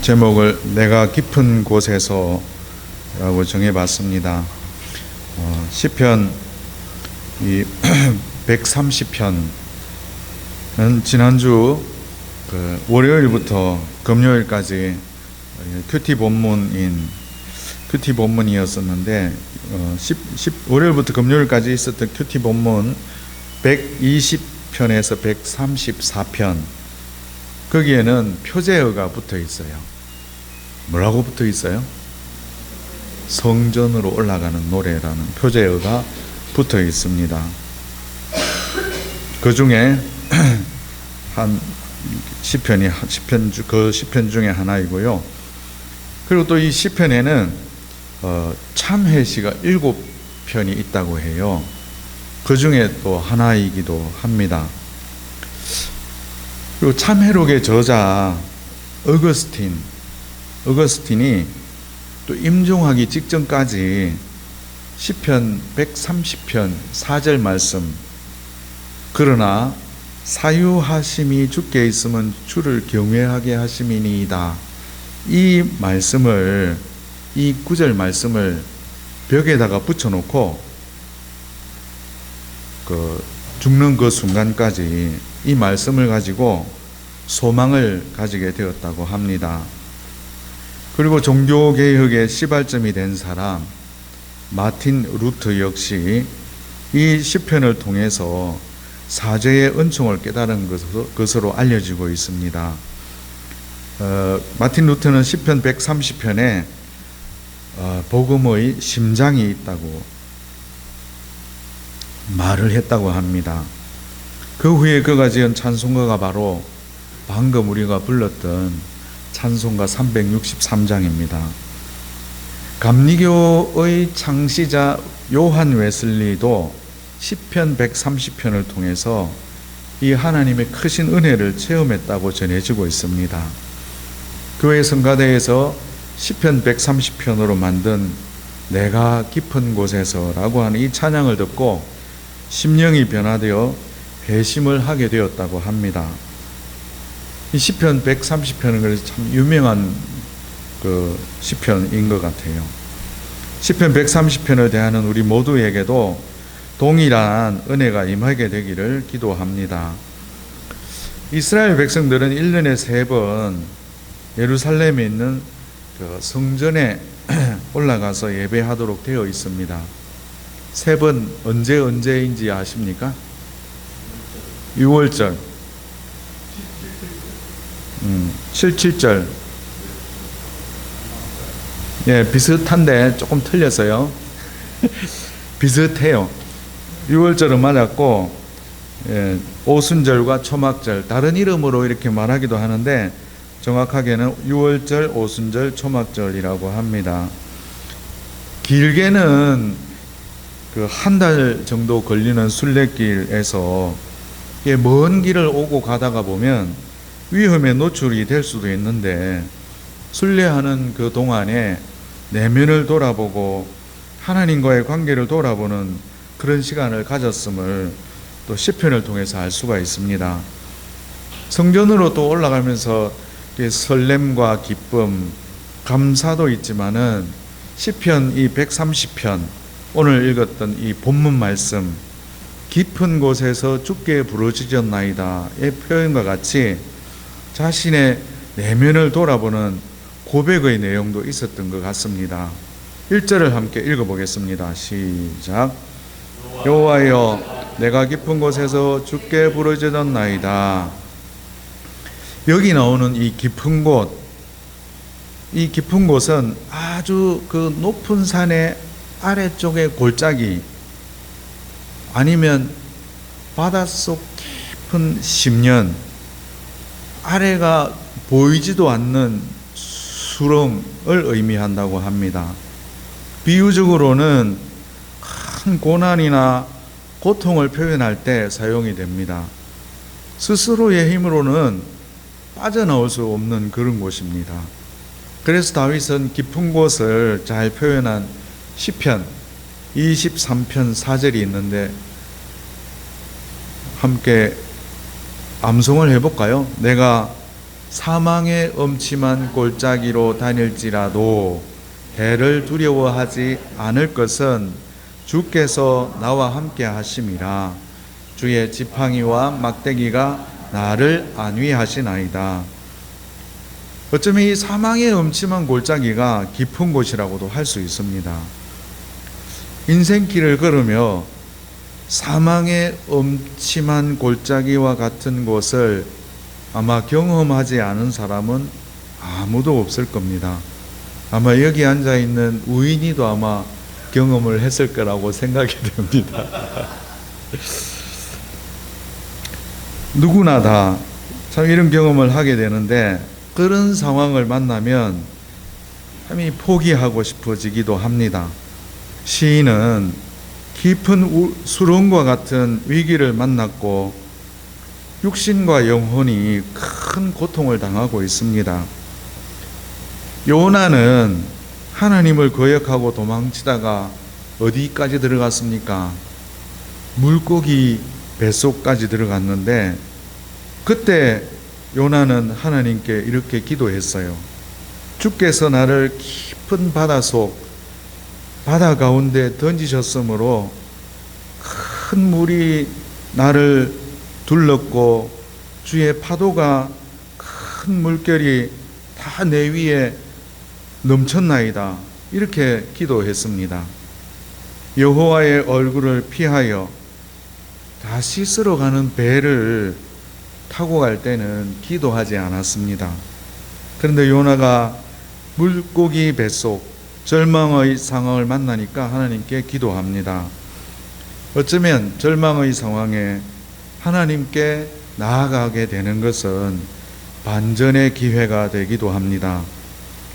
제목을 내가 깊은 곳에서 라고 정해봤습니다. 시편 이 130편은 지난주 월요일부터 금요일까지 큐티 본문이었었는데 월요일부터 금요일까지 있었던 큐티 본문 120편에서 134편, 거기에는 표제어가 붙어 있어요. 뭐라고 붙어 있어요? 성전으로 올라가는 노래라는 표제어가 붙어 있습니다. 그 중에 한 시편 중에 하나이고요. 그리고 또 이 시편에는 참회시가 7편이 있다고 해요. 그 중에 또 하나이기도 합니다. 그리고 참회록의 저자 어거스틴이 또 임종하기 직전까지 시편 130편 4절 말씀, 그러나 사유하심이 주께 있으면 주를 경외하게 하심이니이다, 이 9절 말씀을 벽에다가 붙여놓고 죽는 그 순간까지 이 말씀을 가지고 소망을 가지게 되었다고 합니다. 그리고 종교개혁의 시발점이 된 사람 마틴 루터 역시 이 시편을 통해서 사죄의 은총을 깨달은 것으로 알려지고 있습니다. 마틴 루터는 시편 130편에 복음의 심장이 있다고 말을 했다고 합니다. 그 후에 그가 지은 찬송가가 바로 방금 우리가 불렀던 찬송가 363장입니다. 감리교의 창시자 요한 웨슬리도 시편 130편을 통해서 이 하나님의 크신 은혜를 체험했다고 전해지고 있습니다. 교회 성가대에서 시편 130편으로 만든 내가 깊은 곳에서라고 하는 이 찬양을 듣고 심령이 변화되어 회심을 하게 되었다고 합니다. 이 시편 130편은 그래서 참 유명한 시편인 것 같아요. 시편 130편을 대하는 우리 모두에게도 동일한 은혜가 임하게 되기를 기도합니다. 이스라엘 백성들은 1년에 3번 예루살렘에 있는 성전에 올라가서 예배하도록 되어 있습니다. 3번 언제인지 아십니까? 6월절, 7.7절. 예, 비슷한데 조금 틀렸어요. 비슷해요. 6월절은 맞았고, 오순절과 초막절, 다른 이름으로 이렇게 말하기도 하는데 정확하게는 6월절, 오순절, 초막절이라고 합니다. 길게는 한 달 정도 걸리는 순례길에서 먼 길을 오고 가다가 보면 위험에 노출이 될 수도 있는데, 순례하는 그 동안에 내면을 돌아보고 하나님과의 관계를 돌아보는 그런 시간을 가졌음을 또 시편을 통해서 알 수가 있습니다. 성전으로 또 올라가면서 설렘과 기쁨, 감사도 있지만은 시편 이 130편, 오늘 읽었던 이 본문 말씀 깊은 곳에서 주께 부르짖었나이다의 표현과 같이 자신의 내면을 돌아보는 고백의 내용도 있었던 것 같습니다. 1절을 함께 읽어보겠습니다. 시작. 여호와여, 내가 깊은 곳에서 주께 부르짖었나이다. 여기 나오는 이 깊은 곳, 이 깊은 곳은 아주 높은 산의 아래쪽의 골짜기, 아니면 바닷속 깊은 심연, 아래가 보이지도 않는 수렁을 의미한다고 합니다. 비유적으로는 큰 고난이나 고통을 표현할 때 사용이 됩니다. 스스로의 힘으로는 빠져나올 수 없는 그런 곳입니다. 그래서 다윗은 깊은 곳을 잘 표현한 시편 23편 4절이 있는데 함께 암송을 해볼까요? 내가 사망의 음침한 골짜기로 다닐지라도 해를 두려워하지 않을 것은 주께서 나와 함께 하심이라. 주의 지팡이와 막대기가 나를 안위하시나이다. 어쩌면 이 사망의 음침한 골짜기가 깊은 곳이라고도 할 수 있습니다. 인생길을 걸으며 사망의 음침한 골짜기와 같은 곳을 아마 경험하지 않은 사람은 아무도 없을 겁니다. 아마 여기 앉아있는 우인이도 아마 경험을 했을 거라고 생각이 됩니다. 누구나 다 참 이런 경험을 하게 되는데 그런 상황을 만나면 참이 포기하고 싶어지기도 합니다. 시인은 깊은 수렁과 같은 위기를 만났고 육신과 영혼이 큰 고통을 당하고 있습니다. 요나는 하나님을 거역하고 도망치다가 어디까지 들어갔습니까? 물고기 뱃속까지 들어갔는데 그때 요나는 하나님께 이렇게 기도했어요. 주께서 나를 깊은 바다 가운데 던지셨으므로 큰 물이 나를 둘렀고 주의 파도가 큰 물결이 다 내 위에 넘쳤나이다. 이렇게 기도했습니다. 여호와의 얼굴을 피하여 다시 쓸어가는 배를 타고 갈 때는 기도하지 않았습니다. 그런데 요나가 물고기 뱃속 절망의 상황을 만나니까 하나님께 기도합니다. 어쩌면 절망의 상황에 하나님께 나아가게 되는 것은 반전의 기회가 되기도 합니다.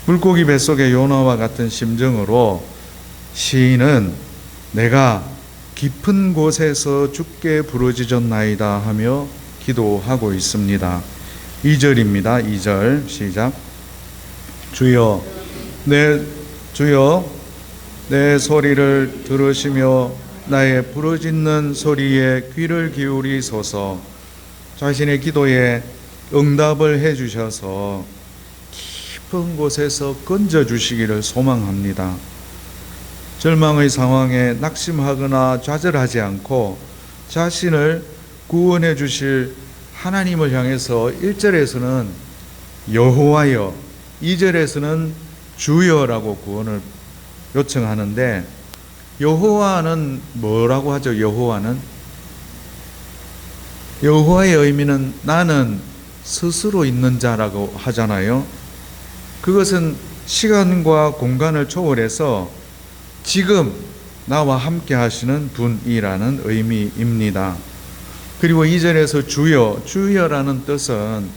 물고기 뱃속의 요나와 같은 심정으로 시인은 내가 깊은 곳에서 주께 부르짖었나이다 하며 기도하고 있습니다. 2절입니다. 2절 시작. 주여 내 소리를 들으시며 나의 부르짖는 소리에 귀를 기울이소서. 자신의 기도에 응답을 해주셔서 깊은 곳에서 건져주시기를 소망합니다. 절망의 상황에 낙심하거나 좌절하지 않고 자신을 구원해 주실 하나님을 향해서 1절에서는 여호와여, 2절에서는 주여라고 구원을 요청하는데 여호와는 뭐라고 하죠? 여호와의 의미는 나는 스스로 있는 자라고 하잖아요. 그것은 시간과 공간을 초월해서 지금 나와 함께 하시는 분이라는 의미입니다. 그리고 2절에서 주여라는 뜻은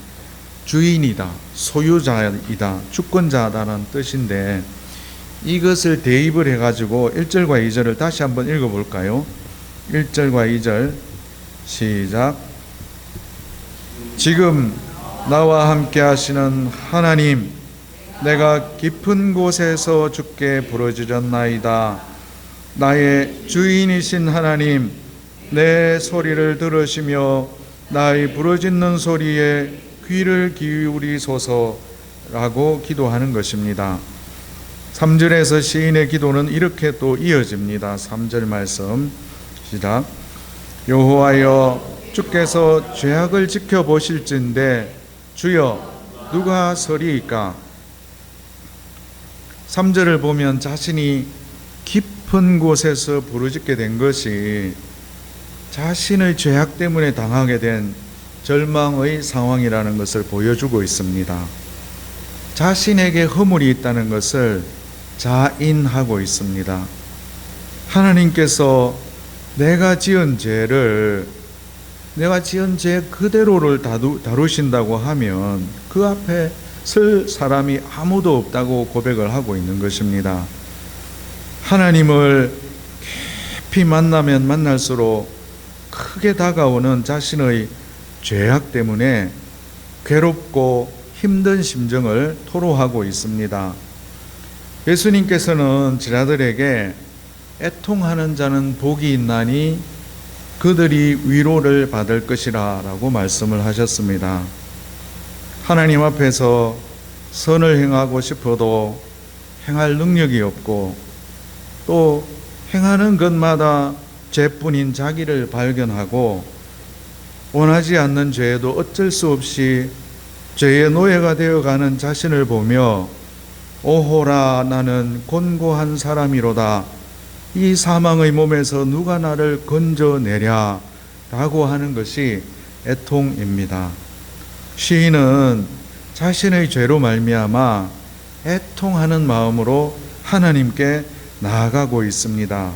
주인이다, 소유자이다, 주권자다라는 뜻인데 이것을 대입을 해가지고 1절과 2절을 다시 한번 읽어볼까요? 1절과 2절 시작. 지금 나와 함께 하시는 하나님, 내가 깊은 곳에서 주께 부르짖었나이다. 나의 주인이신 하나님, 내 소리를 들으시며 나의 부르짖는 소리에 귀를 기울이소서라고 기도하는 것입니다. 3절에서 시인의 기도는 이렇게 또 이어집니다. 3절 말씀 시작. 여호와여, 주께서 죄악을 지켜보실진데 주여 누가 서리이까? 3절을 보면 자신이 깊은 곳에서 부르짖게 된 것이 자신의 죄악 때문에 당하게 된 절망의 상황이라는 것을 보여주고 있습니다. 자신에게 허물이 있다는 것을 자인하고 있습니다. 하나님께서 내가 지은 죄 그대로를 다루신다고 하면 그 앞에 설 사람이 아무도 없다고 고백을 하고 있는 것입니다. 하나님을 깊이 만나면 만날수록 크게 다가오는 자신의 죄악 때문에 괴롭고 힘든 심정을 토로하고 있습니다. 예수님께서는 제자들에게 애통하는 자는 복이 있나니 그들이 위로를 받을 것이라 라고 말씀을 하셨습니다. 하나님 앞에서 선을 행하고 싶어도 행할 능력이 없고 또 행하는 것마다 죄뿐인 자기를 발견하고 원하지 않는 죄에도 어쩔 수 없이 죄의 노예가 되어가는 자신을 보며 오호라 나는 곤고한 사람이로다 이 사망의 몸에서 누가 나를 건져내랴 라고 하는 것이 애통입니다. 시인은 자신의 죄로 말미암아 애통하는 마음으로 하나님께 나아가고 있습니다.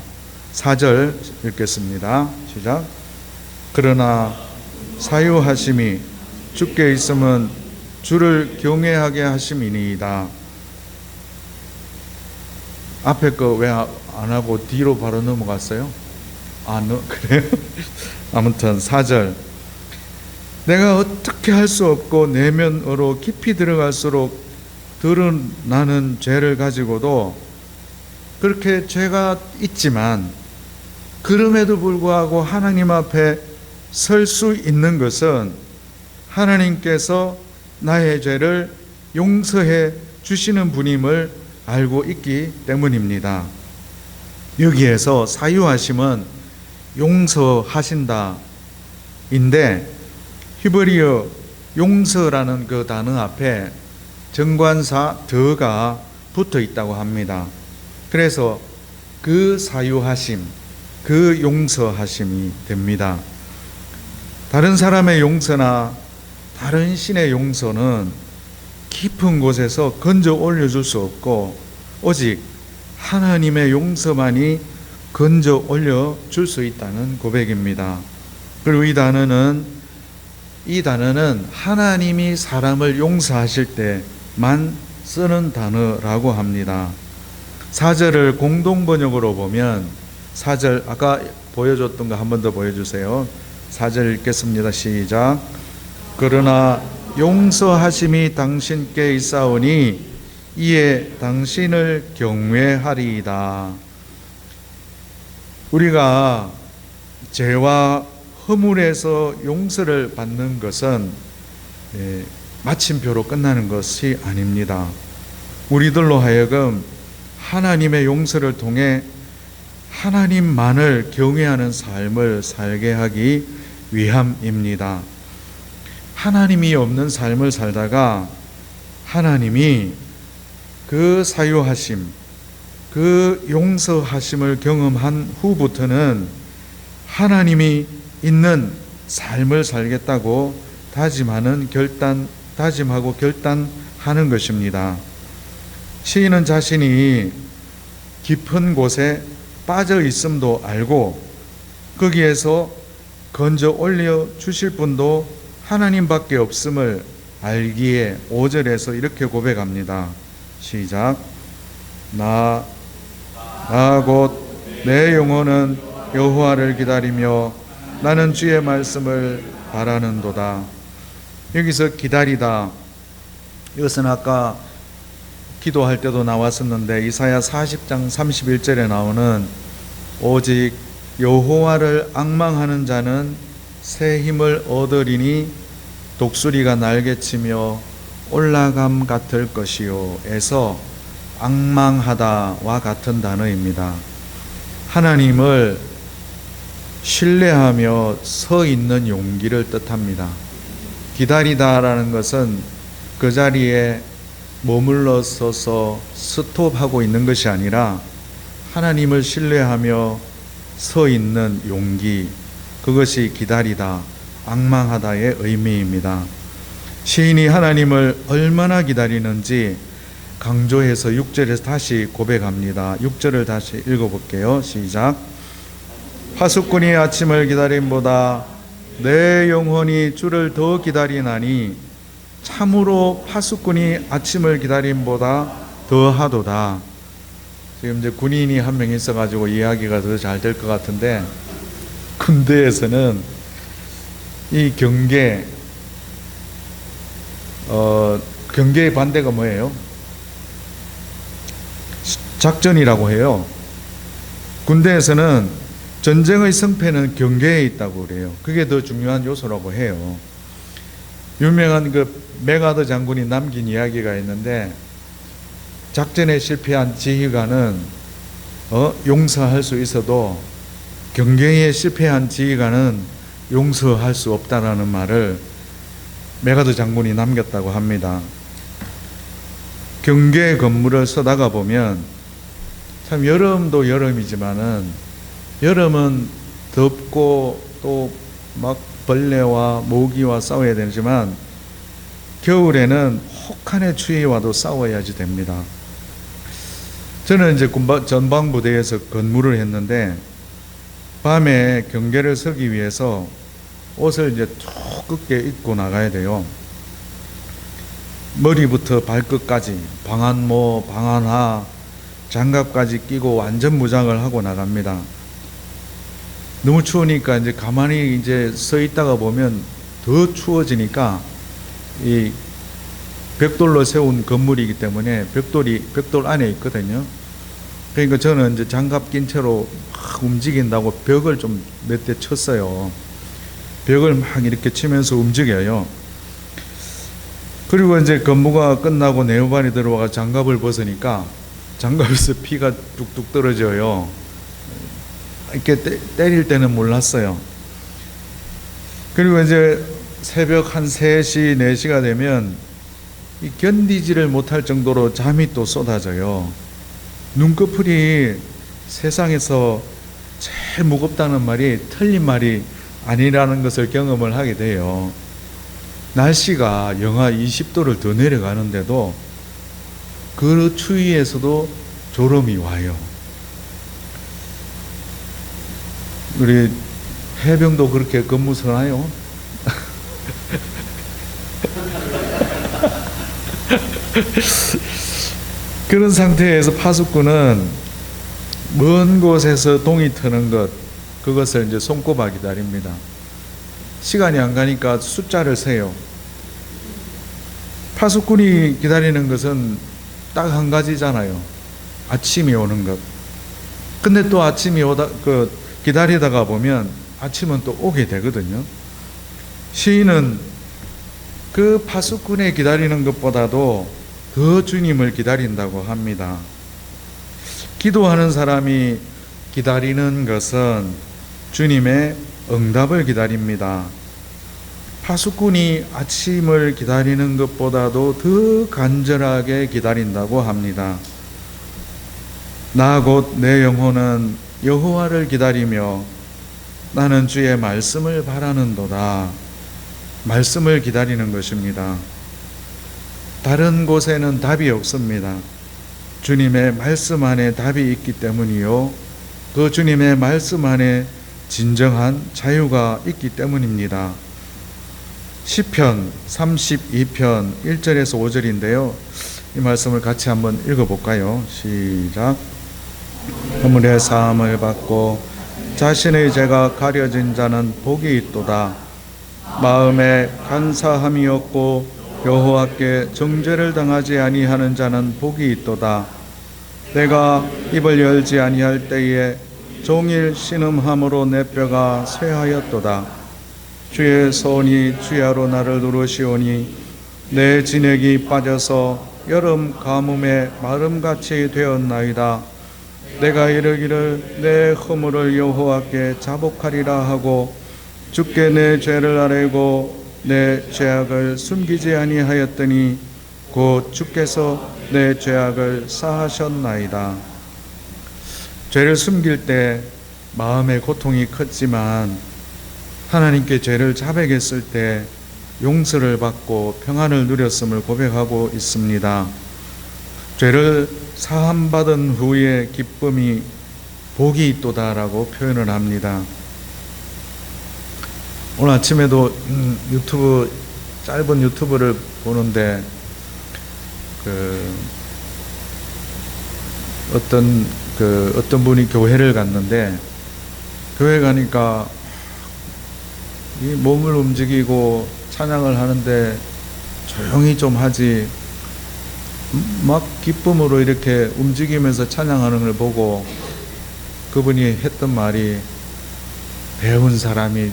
4절 읽겠습니다. 시작. 그러나 사유하심이 주께 있음은 주를 경외하게 하심이니이다. 앞에 거 왜 안 하고 뒤로 바로 넘어갔어요? 그래요? 아무튼 4절. 내가 어떻게 할 수 없고 내면으로 깊이 들어갈수록 드러나는 죄를 가지고도 그렇게 죄가 있지만 그럼에도 불구하고 하나님 앞에 설 수 있는 것은 하나님께서 나의 죄를 용서해 주시는 분임을 알고 있기 때문입니다. 여기에서 사유하심은 용서하신다 인데 히브리어 용서라는 그 단어 앞에 정관사 더가 붙어 있다고 합니다. 그래서 그 사유하심, 그 용서하심이 됩니다. 다른 사람의 용서나 다른 신의 용서는 깊은 곳에서 건져 올려줄 수 없고 오직 하나님의 용서만이 건져 올려줄 수 있다는 고백입니다. 그리고 이 단어는 하나님이 사람을 용서하실 때만 쓰는 단어라고 합니다. 4절을 공동번역으로 보면 4절 아까 보여줬던 거 한 번 더 보여주세요. 4절 읽겠습니다. 시작. 그러나 용서하심이 당신께 있사오니 이에 당신을 경외하리이다. 우리가 죄와 허물에서 용서를 받는 것은 마침표로 끝나는 것이 아닙니다. 우리들로 하여금 하나님의 용서를 통해 하나님만을 경외하는 삶을 살게 하기 위함입니다. 하나님이 없는 삶을 살다가 하나님이 그 사유하심, 그 용서하심을 경험한 후부터는 하나님이 있는 삶을 살겠다고 다짐하고 결단하는 것입니다. 시인은 자신이 깊은 곳에 빠져 있음도 알고 거기에서 건져 올려 주실 분도 하나님밖에 없음을 알기에 5절에서 이렇게 고백합니다. 시작. 나 곧 내 영혼은 여호와를 기다리며 나는 주의 말씀을 바라는도다. 여기서 기다리다, 이것은 아까 기도할 때도 나왔었는데 이사야 40장 31절에 나오는 오직 여호와를 앙망하는 자는 새 힘을 얻으리니 독수리가 날개치며 올라감 같을 것이요 에서 앙망하다와 같은 단어입니다. 하나님을 신뢰하며 서 있는 용기를 뜻합니다. 기다리다라는 것은 그 자리에 머물러 서서 스톱하고 있는 것이 아니라 하나님을 신뢰하며 서 있는 용기, 그것이 기다리다, 앙망하다의 의미입니다. 시인이 하나님을 얼마나 기다리는지 강조해서 6절에서 다시 고백합니다. 6절을 다시 읽어볼게요. 시작. 파수꾼이 아침을 기다림보다 내 영혼이 주를 더 기다리나니 참으로 파수꾼이 아침을 기다림보다 더하도다. 지금 이제 군인이 한 명 있어가지고 이야기가 더 잘 될 것 같은데, 군대에서는 이 경계의 반대가 뭐예요? 작전이라고 해요. 군대에서는 전쟁의 승패는 경계에 있다고 그래요. 그게 더 중요한 요소라고 해요. 유명한 그 메가더 장군이 남긴 이야기가 있는데, 작전에 실패한 지휘관은 용서할 수 있어도 경계에 실패한 지휘관은 용서할 수 없다라는 말을 메가더 장군이 남겼다고 합니다. 경계 건물을 서다가 보면 참 여름도 여름이지만은 여름은 덥고 또 막 벌레와 모기와 싸워야 되지만 겨울에는 혹한의 추위와도 싸워야지 됩니다. 저는 이제 전방부대에서 근무를 했는데 밤에 경계를 서기 위해서 옷을 이제 두껍게 입고 나가야 돼요. 머리부터 발끝까지 방한모, 방한하, 장갑까지 끼고 완전 무장을 하고 나갑니다. 너무 추우니까 이제 가만히 이제 서 있다가 보면 더 추워지니까 이 벽돌로 세운 건물이기 때문에 벽돌 안에 있거든요. 그러니까 저는 이제 장갑 낀 채로 막 움직인다고 벽을 좀 몇 대 쳤어요. 벽을 막 이렇게 치면서 움직여요. 그리고 이제 근무가 끝나고 네오반이 들어와서 장갑을 벗으니까 장갑에서 피가 뚝뚝 떨어져요. 이렇게 때릴 때는 몰랐어요. 그리고 이제 새벽 한 3시, 4시가 되면 견디지를 못할 정도로 잠이 또 쏟아져요. 눈꺼풀이 세상에서 제일 무겁다는 말이 틀린 말이 아니라는 것을 경험을 하게 돼요. 날씨가 영하 20도를 더 내려가는데도 그 추위에서도 졸음이 와요. 우리 해병도 그렇게 근무 서나요? 그런 상태에서 파수꾼은 먼 곳에서 동이 트는 그것을 이제 손꼽아 기다립니다. 시간이 안 가니까 숫자를 세요. 파수꾼이 기다리는 것은 딱 한 가지잖아요. 아침이 오는 것. 근데 또 아침이 기다리다가 보면 아침은 또 오게 되거든요. 시인은 그 파수꾼의 기다리는 것보다도 더 주님을 기다린다고 합니다. 기도하는 사람이 기다리는 것은 주님의 응답을 기다립니다. 파수꾼이 아침을 기다리는 것보다도 더 간절하게 기다린다고 합니다. 나 곧 내 영혼은 여호와를 기다리며 나는 주의 말씀을 바라는도다. 말씀을 기다리는 것입니다. 다른 곳에는 답이 없습니다. 주님의 말씀 안에 답이 있기 때문이요, 그 주님의 말씀 안에 진정한 자유가 있기 때문입니다. 시편 32편 1절에서 5절인데요. 이 말씀을 같이 한번 읽어볼까요? 시작. 허물의 사함을 받고 자신의 죄가 가려진 자는 복이 있도다. 마음에 간사함이 없고 여호와께 정죄를 당하지 아니하는 자는 복이 있도다. 내가 입을 열지 아니할 때에 종일 신음함으로 내 뼈가 쇠하였도다. 주의 손이 주야로 나를 누르시오니 내 진액이 빠져서 여름 가뭄에 마름같이 되었나이다. 내가 이르기를 내 허물을 여호와께 자복하리라 하고 주께 내 죄를 아뢰고 내 죄악을 숨기지 아니하였더니 곧 주께서 내 죄악을 사하셨나이다. 죄를 숨길 때 마음의 고통이 컸지만 하나님께 죄를 자백했을 때 용서를 받고 평안을 누렸음을 고백하고 있습니다. 죄를 사함받은 후에 기쁨이 복이 있도다라고 표현을 합니다. 오늘 아침에도 짧은 유튜브를 보는데 어떤 분이 교회를 갔는데, 교회 가니까 이 몸을 움직이고 찬양을 하는데 조용히 좀 하지, 막 기쁨으로 이렇게 움직이면서 찬양하는 걸 보고 그분이 했던 말이, 배운 사람이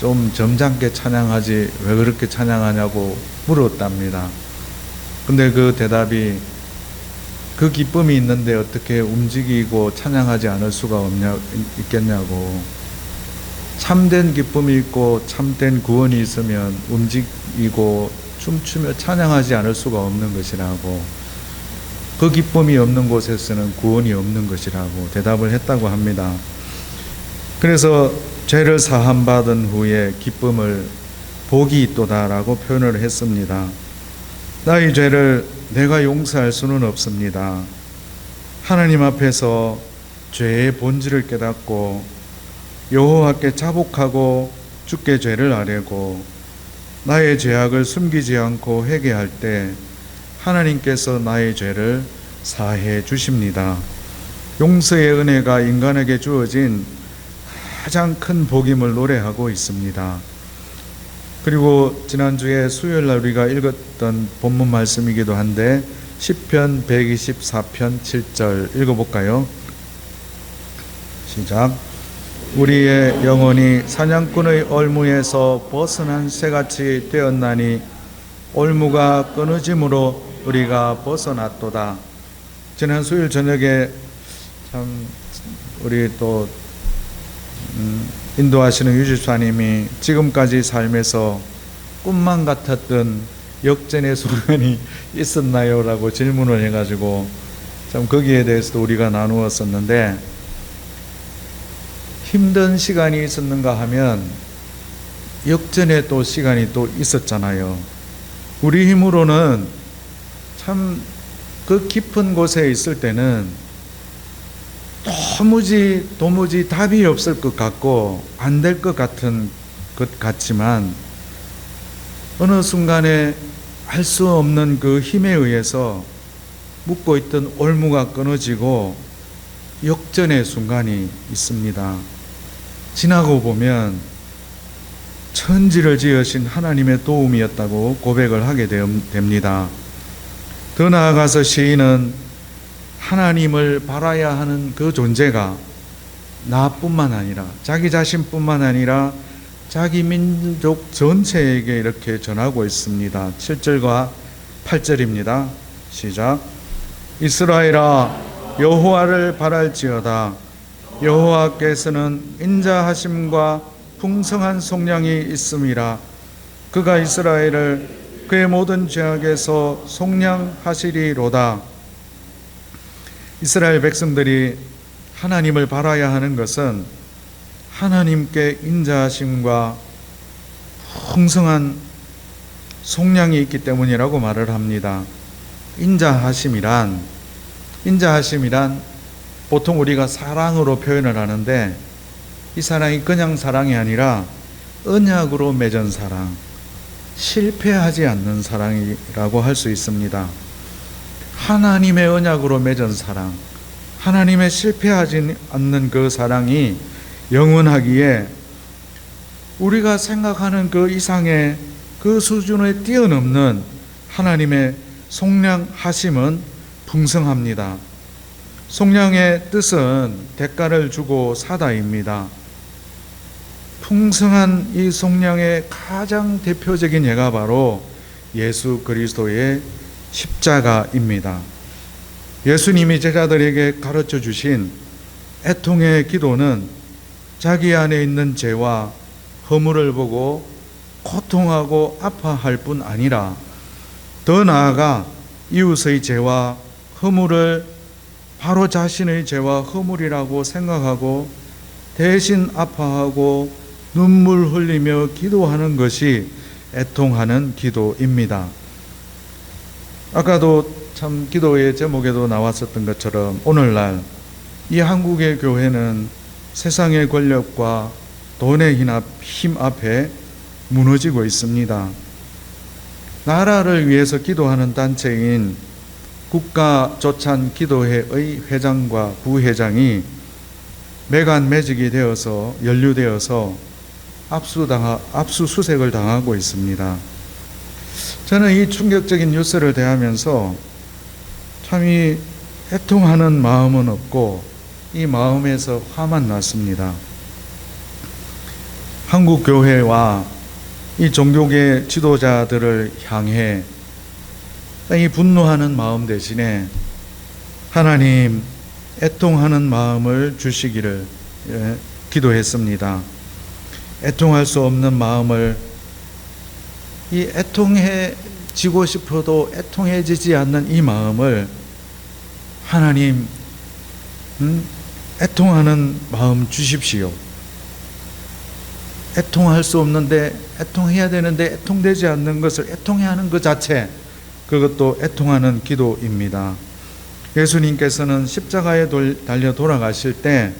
좀 점잖게 찬양하지 왜 그렇게 찬양하냐고 물었답니다. 근데 그 대답이 그 기쁨이 있는데 어떻게 움직이고 찬양하지 않을 수가 있겠냐고. 참된 기쁨이 있고 참된 구원이 있으면 움직이고 춤추며 찬양하지 않을 수가 없는 것이라고. 그 기쁨이 없는 곳에서는 구원이 없는 것이라고 대답을 했다고 합니다. 그래서 죄를 사함받은 후에 기쁨을 복이 있도다라고 표현을 했습니다. 나의 죄를 내가 용서할 수는 없습니다. 하나님 앞에서 죄의 본질을 깨닫고 여호와께 자복하고 주께 죄를 아뢰고 나의 죄악을 숨기지 않고 회개할 때 하나님께서 나의 죄를 사해 주십니다. 용서의 은혜가 인간에게 주어진 가장 큰 복임을 노래하고 있습니다. 그리고 지난주에 수요일날 우리가 읽었던 본문 말씀이기도 한데 시편 124편 7절 읽어볼까요? 시작. 우리의 영혼이 사냥꾼의 얼무에서 벗어난 새같이 되었나니 올무가 끊어짐으로 우리가 벗어났도다. 지난 수요일 저녁에 참 우리 또 인도하시는 유지사님이 지금까지 삶에서 꿈만 같았던 역전의 순간이 있었나요? 라고 질문을 해가지고 참 거기에 대해서도 우리가 나누었었는데, 힘든 시간이 있었는가 하면 역전의 또 시간이 또 있었잖아요. 우리 힘으로는 참 그 깊은 곳에 있을 때는 도무지 답이 없을 것 같고 안 될 것 같은 것 같지만 어느 순간에 알 수 없는 그 힘에 의해서 묶고 있던 올무가 끊어지고 역전의 순간이 있습니다. 지나고 보면 천지를 지으신 하나님의 도움이었다고 고백을 하게 됩니다. 더 나아가서 시인은 하나님을 바라야 하는 그 존재가 나뿐만 아니라 자기 자신뿐만 아니라 자기 민족 전체에게 이렇게 전하고 있습니다. 7절과 8절입니다. 시작. 이스라엘아 여호와를 바랄지어다. 여호와께서는 인자하심과 풍성한 속량이 있음이라. 그가 이스라엘을 그의 모든 죄악에서 속량하시리로다. 이스라엘 백성들이 하나님을 바라야 하는 것은 하나님께 인자하심과 풍성한 속량이 있기 때문이라고 말을 합니다. 인자하심이란 보통 우리가 사랑으로 표현을 하는데 이 사랑이 그냥 사랑이 아니라 언약으로 맺은 사랑, 실패하지 않는 사랑이라고 할 수 있습니다. 하나님의 언약으로 맺은 사랑, 하나님의 실패하지 않는 그 사랑이 영원하기에 우리가 생각하는 그 이상의 그 수준을 뛰어넘는 하나님의 속량하심은 풍성합니다. 속량의 뜻은 대가를 주고 사다입니다. 풍성한 이 속량의 가장 대표적인 예가 바로 예수 그리스도의 십자가입니다. 예수님이 제자들에게 가르쳐 주신 애통의 기도는 자기 안에 있는 죄와 허물을 보고 고통하고 아파할 뿐 아니라 더 나아가 이웃의 죄와 허물을 바로 자신의 죄와 허물이라고 생각하고 대신 아파하고 눈물 흘리며 기도하는 것이 애통하는 기도입니다. 아까도 참 기도의 제목에도 나왔었던 것처럼 오늘날 이 한국의 교회는 세상의 권력과 돈의 힘 앞에 무너지고 있습니다. 나라를 위해서 기도하는 단체인 국가조찬기도회의 회장과 부회장이 매간매직이 되어서 연루되어서 압수수색을 당하고 있습니다. 저는 이 충격적인 뉴스를 대하면서 참 이 애통하는 마음은 없고 이 마음에서 화만 났습니다. 한국 교회와 이 종교계 지도자들을 향해 이 분노하는 마음 대신에 하나님 애통하는 마음을 주시기를 기도했습니다. 애통할 수 없는 마음을, 이 애통해지고 싶어도 애통해지지 않는 이 마음을 하나님 애통하는 마음 주십시오. 애통할 수 없는데 애통해야 되는데 애통되지 않는 것을 애통해야 하는 것 자체, 그것도 애통하는 기도입니다. 예수님께서는 십자가에 달려 돌아가실 때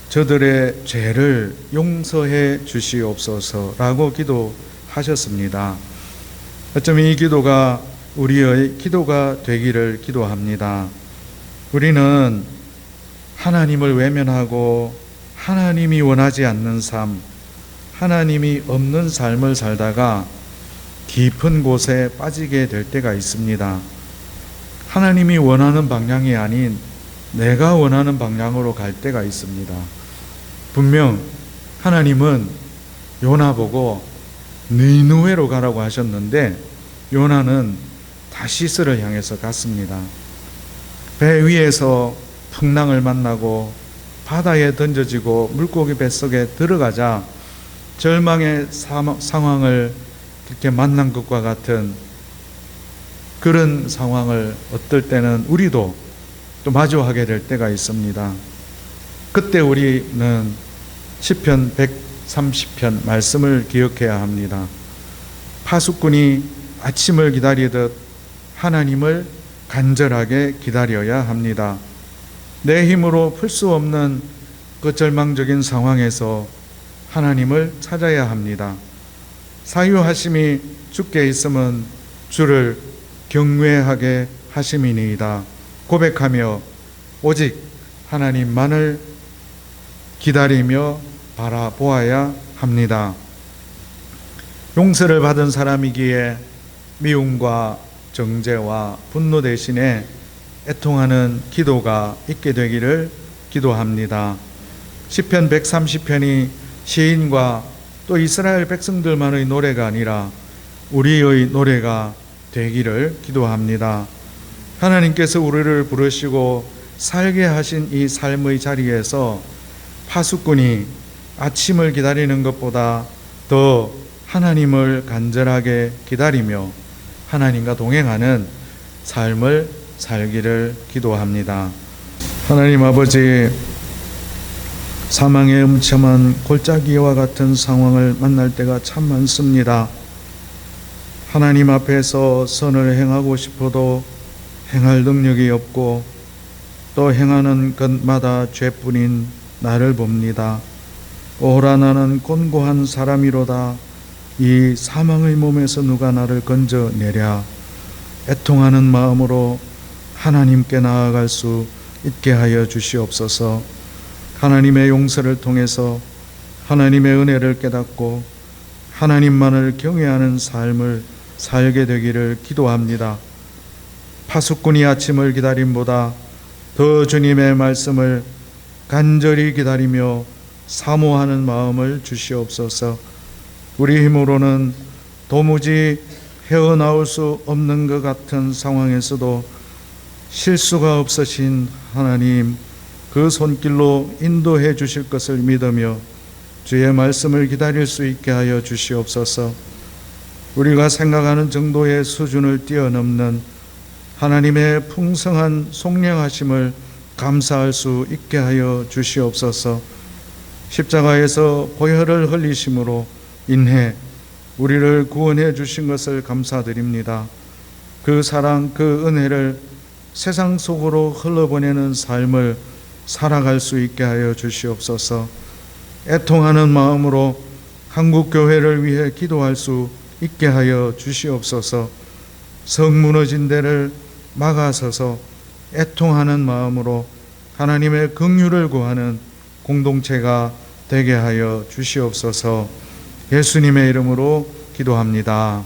저들의 죄를 용서해 주시옵소서라고 기도하셨습니다. 어쩌면 이 기도가 우리의 기도가 되기를 기도합니다. 우리는 하나님을 외면하고 하나님이 원하지 않는 삶, 하나님이 없는 삶을 살다가 깊은 곳에 빠지게 될 때가 있습니다. 하나님이 원하는 방향이 아닌 내가 원하는 방향으로 갈 때가 있습니다. 분명 하나님은 요나 보고 니느웨로 가라고 하셨는데 요나는 다시스를 향해서 갔습니다. 배 위에서 풍랑을 만나고 바다에 던져지고 물고기 뱃속에 들어가자 절망의 상황을 그렇게 만난 것과 같은 그런 상황을 어떨 때는 우리도 또 마주하게 될 때가 있습니다. 그때 우리는 시편 130편 말씀을 기억해야 합니다. 파수꾼이 아침을 기다리듯 하나님을 간절하게 기다려야 합니다. 내 힘으로 풀 수 없는 그 절망적인 상황에서 하나님을 찾아야 합니다. 사유하심이 주께 있으면 주를 경외하게 하심이니이다 고백하며 오직 하나님만을 기다리며 바라보아야 합니다. 용서를 받은 사람이기에 미움과 정죄와 분노 대신에 애통하는 기도가 있게 되기를 기도합니다. 시편 130편이 시인과 또 이스라엘 백성들만의 노래가 아니라 우리의 노래가 되기를 기도합니다. 하나님께서 우리를 부르시고 살게 하신 이 삶의 자리에서 파수꾼이 아침을 기다리는 것보다 더 하나님을 간절하게 기다리며 하나님과 동행하는 삶을 살기를 기도합니다. 하나님 아버지, 사망의 음침한 골짜기와 같은 상황을 만날 때가 참 많습니다. 하나님 앞에서 선을 행하고 싶어도 행할 능력이 없고 또 행하는 것마다 죄뿐인 나를 봅니다. 오라 나는 곤고한 사람이로다. 이 사망의 몸에서 누가 나를 건져내랴. 애통하는 마음으로 하나님께 나아갈 수 있게 하여 주시옵소서. 하나님의 용서를 통해서 하나님의 은혜를 깨닫고 하나님만을 경외하는 삶을 살게 되기를 기도합니다. 파수꾼이 아침을 기다림보다 더 주님의 말씀을 간절히 기다리며 사모하는 마음을 주시옵소서. 우리 힘으로는 도무지 헤어나올 수 없는 것 같은 상황에서도 실수가 없으신 하나님, 그 손길로 인도해 주실 것을 믿으며 주의 말씀을 기다릴 수 있게 하여 주시옵소서. 우리가 생각하는 정도의 수준을 뛰어넘는 하나님의 풍성한 속량하심을 감사할 수 있게 하여 주시옵소서. 십자가에서 보혈을 흘리심으로 인해 우리를 구원해 주신 것을 감사드립니다. 그 사랑, 그 은혜를 세상 속으로 흘러보내는 삶을 살아갈 수 있게 하여 주시옵소서. 애통하는 마음으로 한국 교회를 위해 기도할 수 있게 하여 주시옵소서. 성 무너진 데를 막아서서 애통하는 마음으로 하나님의 긍휼을 구하는 공동체가 되게 하여 주시옵소서. 예수님의 이름으로 기도합니다.